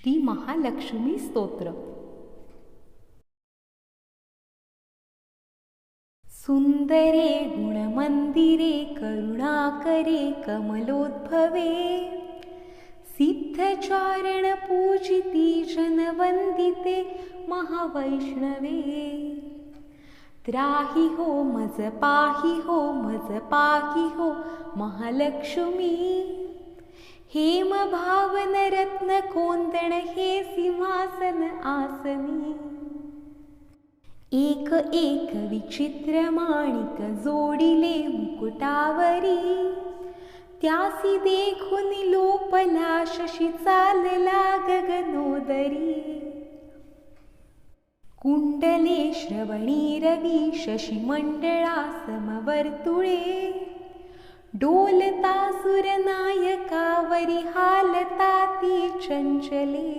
श्री महालक्ष्मी स्तोत्र। सुंदरे गुणमंदिरे करुणाकरे कमलोद्भवे सिद्धचारण पूजिते जनवंदिते महावैष्णवे त्राहि हो मज पाहि हो मज पाहि हो महालक्ष्मी हेम भावन रत्न कोंदण हे सिंहासन आसनी एक एक विचित्र माणिक जोडिले मुकुटावरी त्यासी देखून लोपला शशी चालला गगनोदरी कुंडले श्रवणी रवी शशी मंडळा समवर्तुळे डोलता सुरनायकावरी हालता ती चंचले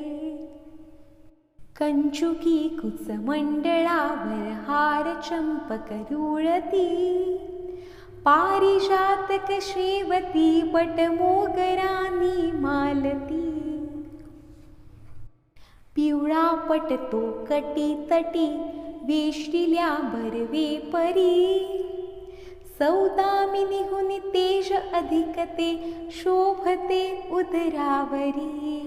कंचुकी कुचमंडळावर हार चंपक रुळती पारिजातक शेवती बटमोगरानी मालती पिवळा पटतो कटी तटी वेष्टिल्या बरवे परी सौदामिनी तेज अधिकते शोभते उदरावरी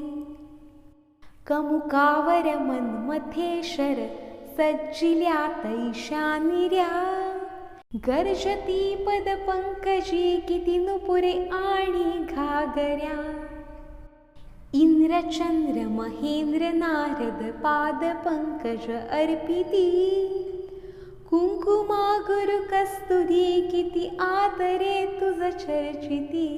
कमुकावर मन्मथेशर सज्जिल्या तैशानिर्या गर्जती पद पंकजी किती नुपुरे आणि घागऱ्या इंद्रचंद्र महेंद्र नारद पाद पंकज अर्पिती कुंकुमा गुरु कस्तुरी किती आदरे तुझ चर्चिती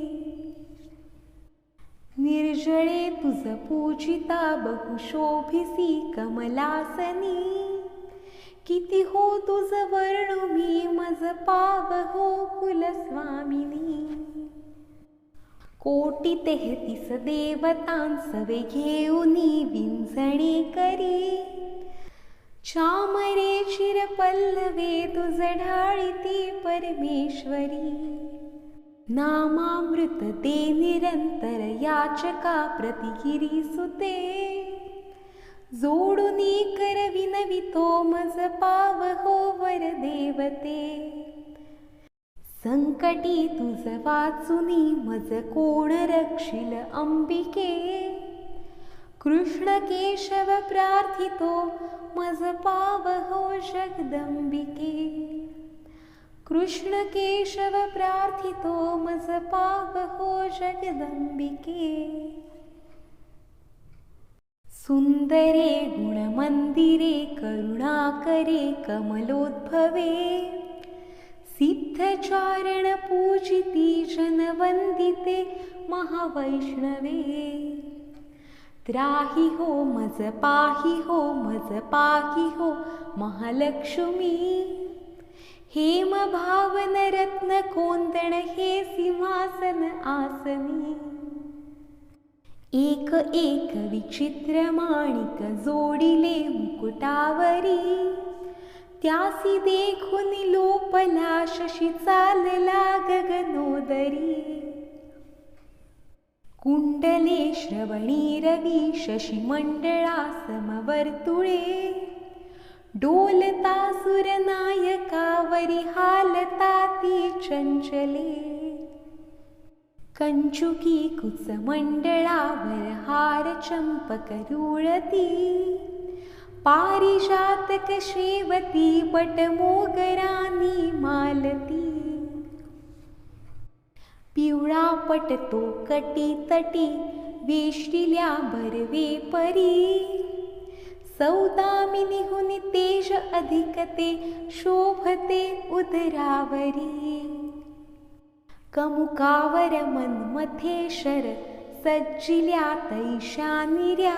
निर्जळे तुझ पूजिता बहुशोभिसी कमलासनी किती हो तुझ वर्णू मी मज पाव हो कुलस्वामिनी कोटी 33 देवतांसवे घेऊनी विंचणे करी चामरे चिरपल्लवे तुझ ढाळीती परमेश्वरी नामामृत दे निरंतर याचका प्रतिगिरी सुते जोडुनी कर विनवितो मज पाव हो वर देवते संकटी तुझ वाचुनी मज कोण रक्षिल अंबिके कृष्ण केशव प्रार्थितो मज पाव हो जगदंबिके कृष्ण केशव प्रार्थितो मज पाव हो जगदंबिके सुंदरे गुणमंदिरे करुणाकरे कमलोद्भवे सिद्धचारण पूजिते जनवंदिते महावैष्णवे त्राहि हो मज पाहि हो मज पाहि हो महालक्ष्मी हेम भावन रत्न कोंदण हे सिंहासन आसनी एक एक विचित्र माणिक जोडिले मुकुटावरी त्यासी देखून लोपला शशी चालला गगनोदरी कुंडले श्रवणी रवी शशी मंडळा समवर्तुळे डोलता सुरनायकावरी हालता ती चंचले कंचुकी कुचमंडळावर हार चंपक रुळती पारिजातक शेवती बटमोगरानी मालती पिवळा पटतो कटी तटी वेष्टिल्या बरवे परी सौदामिनी तेज अधिकते शोभते उदरावरी कमुकावर मन्मथेशर सज्जिल्या तैशानिर्या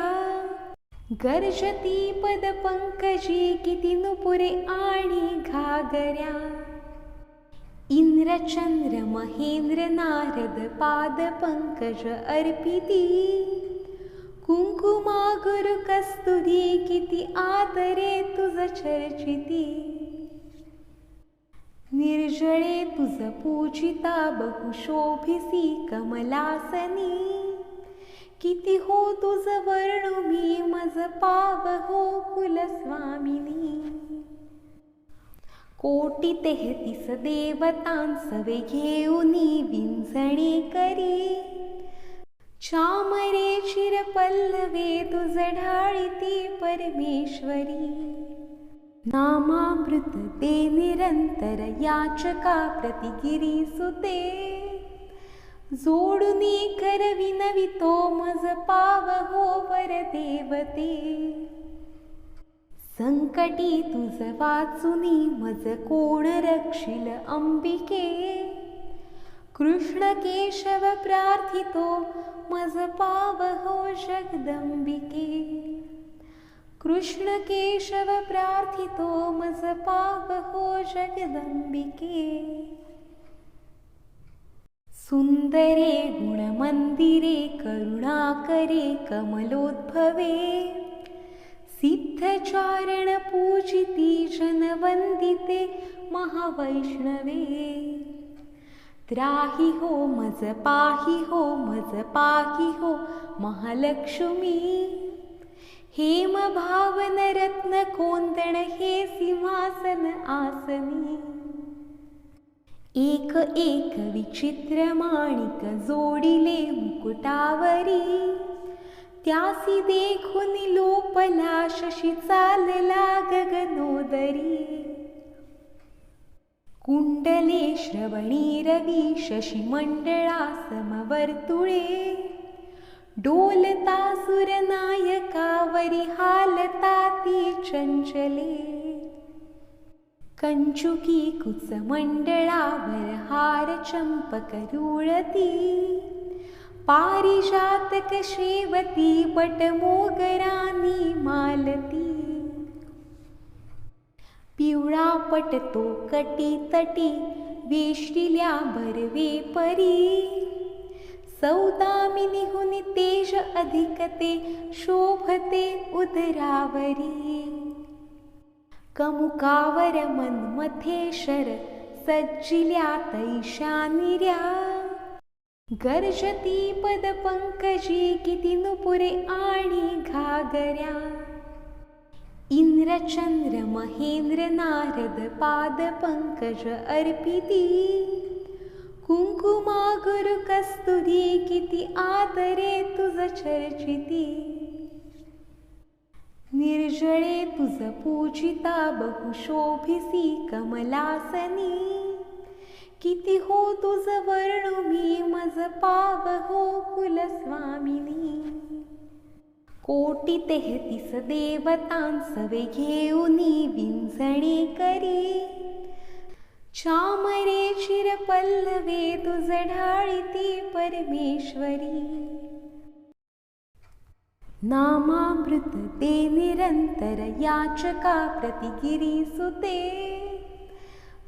गर्जती पद पंकजी किती नुपुरे आणि घागऱ्या इंद्रचंद्र महेंद्र नारद पाद पंकज अर्पिती कुंकुमा गुरु कस्तुरी किती आदरे तुझ चर्चिती निर्जळे तुझ पूजिता बहुशोभिसी कमलासनी किती हो तुझ वर्णू मी मज पाव हो कुलस्वामिनी. कोटी 33 देवतांसवे घेऊनी विंचणे करी. चामरे चिरपल्लवे तुझ ढाळीती परमेश्वरी. नामामृत ते निरंतर याचका प्रतिगिरी सुते. जोडुनी करविनवितो मज पाव हो वरदेवते. संकटी तुझ वाचुनी मज कोण रक्षिल अंबिके. कृष्ण केशव प्रार्थितो मज पाव हो जगदंबिके. कृष्ण केशव प्रार्थितो मज पाव हो जगदंबिके. सुंदरे गुणमंदिरे करुणाकरे कमलोद्भवे. सिद्धचारण पूजिती जनवंदिते महावैष्णवे. त्राही हो मज पाही हो मज पाही हो महालक्ष्मी. हेम भावन रत्न कोंदण हे सिंहासन आसनी. एक एक विचित्र माणिक जोडिले मुकुटावरी. त्यासी देखून लोपला शशी चालला गगनोदरी. कुंडले श्रवणी रवी शशी मंडळा समवर्तुळे. डोलता सुरनायकावरी हालता ती चंचले. कंचुकी कुचमंडळावर हार चंपक रुळती. पारिजातक शेवती बटमोगरानी मालती. पिवळा पटतो कटी तटी वेष्टिल्या बरवे परी. सौदामिनीहुनी तेज अधिकते शोभते उदरावरी. कमुकावर मन्मथेशर सज्जिल्या तैशानिर्या. गर्जती पद पंकजी किती नुपुरे आणि घागऱ्या. इंद्रचंद्र महेंद्र नारद पाद पंकज अर्पिती. कुंकुमा गुरु कस्तुरी किती आदरे तुझ चर्चिती. निर्जळे तुझ पूजिता बहुशोभिसी कमलासनी. किती हो तुझ वर्णू मी मज पाव हो कुलस्वामिनी. कोटी 33 देवतांसवे घेऊनी विंचणे करी. चामरे चिरपल्लवे तुझ ढाळीती परमेश्वरी. नामामृत ते निरंतर याचका प्रतिगिरी सुते.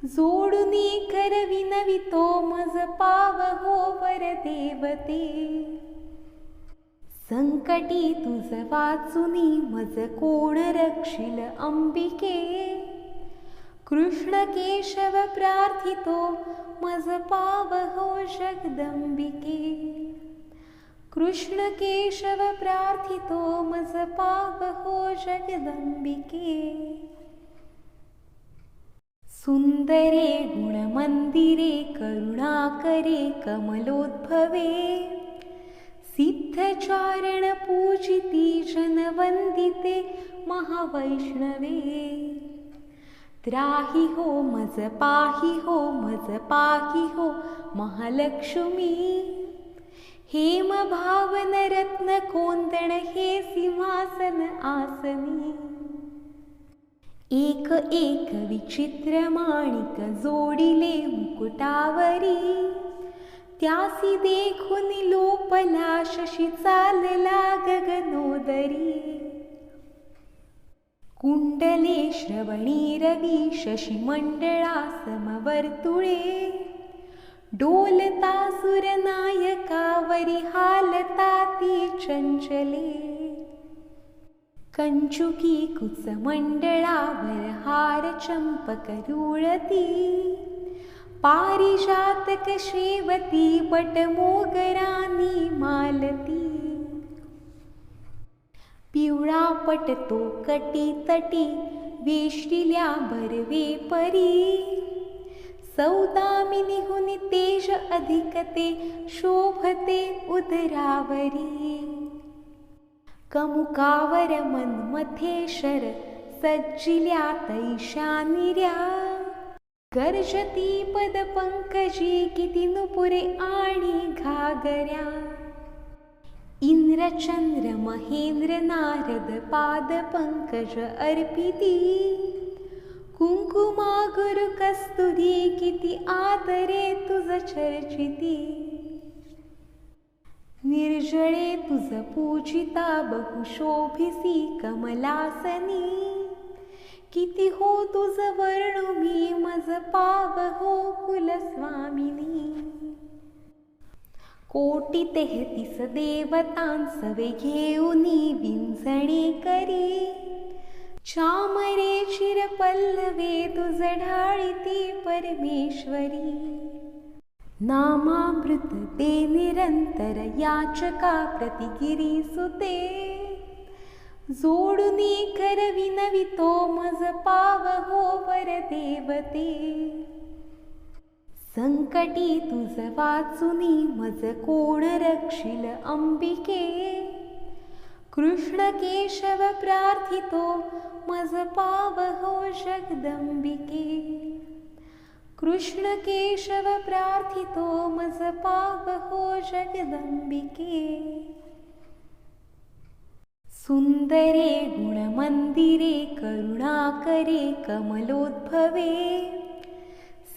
जोडुनी करविनवितो मज पाव हो वरदेवते. संकटी तुझ वाचुनी मज कोण रक्षिल अंबिके. कृष्ण केशव प्रार्थितो मज पाव हो जगदंबिके. कृष्ण केशव प्रार्थितो मज पाव हो जगदंबिके. सुंदरे गुणमंदिरे करुणाकरे कमलोद्भवे. सिद्धचारण पूजिती जनवंदिते महावैष्णवे. त्राही हो मज पाही हो मज पाही हो महालक्ष्मी. हेम भावन रत्न कोंदण हे सिंहासन आसनी. एक एक विचित्र माणिक जोडिले मुकुटावरी. त्यासी देखून लोपला शशी चालला गगनोदरी. कुंडले श्रवणी रवी शशी मंडळा समवर्तुळे. डोलता सुरनायकावरी हालता ती चंचले. कंचुकी कुचमंडळावर हार चंपक रुळती. पारिजातक शेवती बटमोगरानी मालती. पिवळा पटतो कटी तटी वेष्टिल्या बरवे परी सौदामिनीहुनी तेज अधिकते शोभते उदरावरी कमुकावर मन्मथे शर सज्जिल्या तैशा निर्या गर्जती पद पंकजी किती नुपुरे आणि घागऱ्या इंद्रचंद्र महेंद्र नारद पाद पंकज अर्पिती कुंकुमा गुरु कस्तुरी किती आदरे तुझ चर्चिती निर्जळे तुझ पूजिता बहुशोभिसी कमलासनी किती हो तुझ वर्णू मी मज पाव हो कुलस्वामिनी कोटी 33 देवतांसवे घेऊनी विंचणे करी चामरे चिरपल्लवे तुझ ढाळीती परमेश्वरी नामामृत ते निरंतर याचका प्रतिगिरी सुते जोडुनी करविनवितो मज पाव हो वर देवते संकटी तुझ वाचुनी मज कोण रक्षिल अंबिके कृष्ण केशव प्रार्थितो मज पाव हो जगदंबिके कृष्ण केशव प्रार्थितो मज पाव हो जगदंबिके सुंदरे गुणमंदिरे करुणाकरे कमलोद्भवे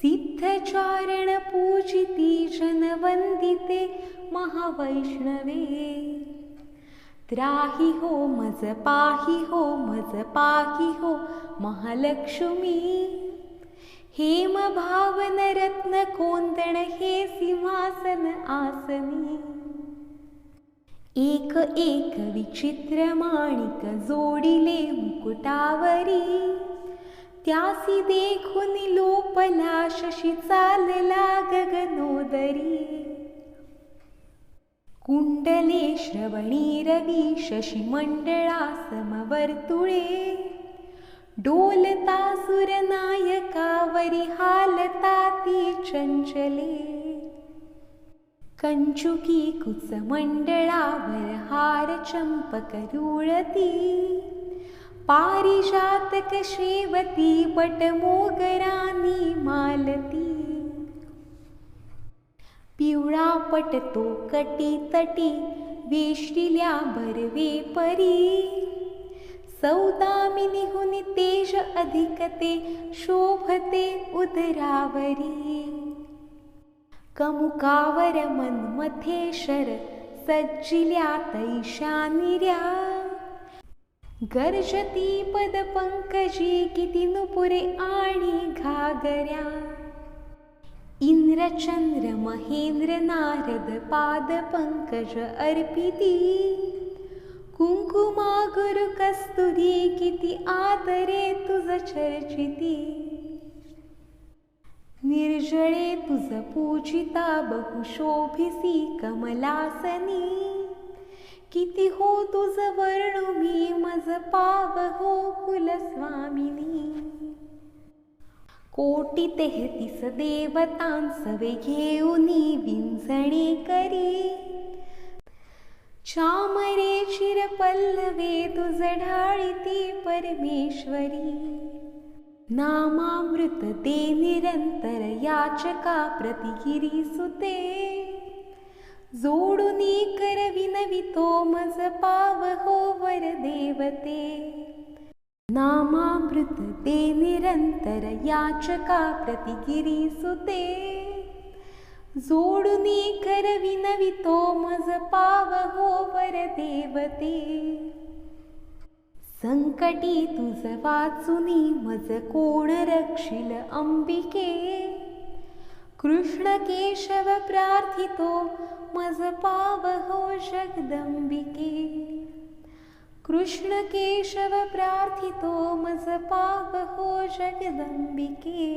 सिद्धचारण पूजिती जनवंदिते महावैष्णवे त्राही हो मज पाही हो महालक्ष्मी हेम भावन रत्न कोंदण हे सिंहासन आसनी एक एक विचित्र माणिक जोडिले मुकुटावरी त्यासी देखून लोपला शशी चालला गगनोदरी कुंडले श्रवणी रवी शशी मंडळा समवर्तुळे डोलता सुरनायकावरी हालता ती चंचले कंचुकी कुच मंडळावर हार चंपक रुळती पारिजातक शेवती बट मोगरानी मालती पिवळा पटतो कटी तटी वेष्टिल्या बरवे परी सौदामिनीहुनी तेज अधिकते शोभते उदरावरी कमुकावर मन्मथे शर सज्जिल्या तैशा निर्या गर्जती पद पंकजी किती नुपुरे आणि घागऱ्या इंद्रचंद्र महेंद्र नारद पाद पंकज अर्पिती कुंकुमा गुरु कस्तुरी किती आदरे तुझ चर्चिती निर्जळे तुझ पूजिता बहुशोभिसी कमलासनी किती हो तुझ वर्णू मी मज पाव हो कुलस्वामिनी कोटी 33 देवतांसवे घेऊनी विंचणे करी चामरे चिरपल्लवे तुझ ढाळीती परमेश्वरी नामामृत ते निरंतर याचका प्रतिगिरी सुते जोडुनी करविनवितो मज पाव हो वर देवते नामामृत ते निरंतर याचका प्रतिगिरी सुते जोडुनी करविनवितो मज पाव हो वर देवते संकटी तुझ वाचुनी मज कोण रक्षिल अंबिके कृष्ण केशव प्रार्थितो मज पाव हो जगदंबिके कृष्ण केशव प्रार्थितो मज पाव हो जगदंबिके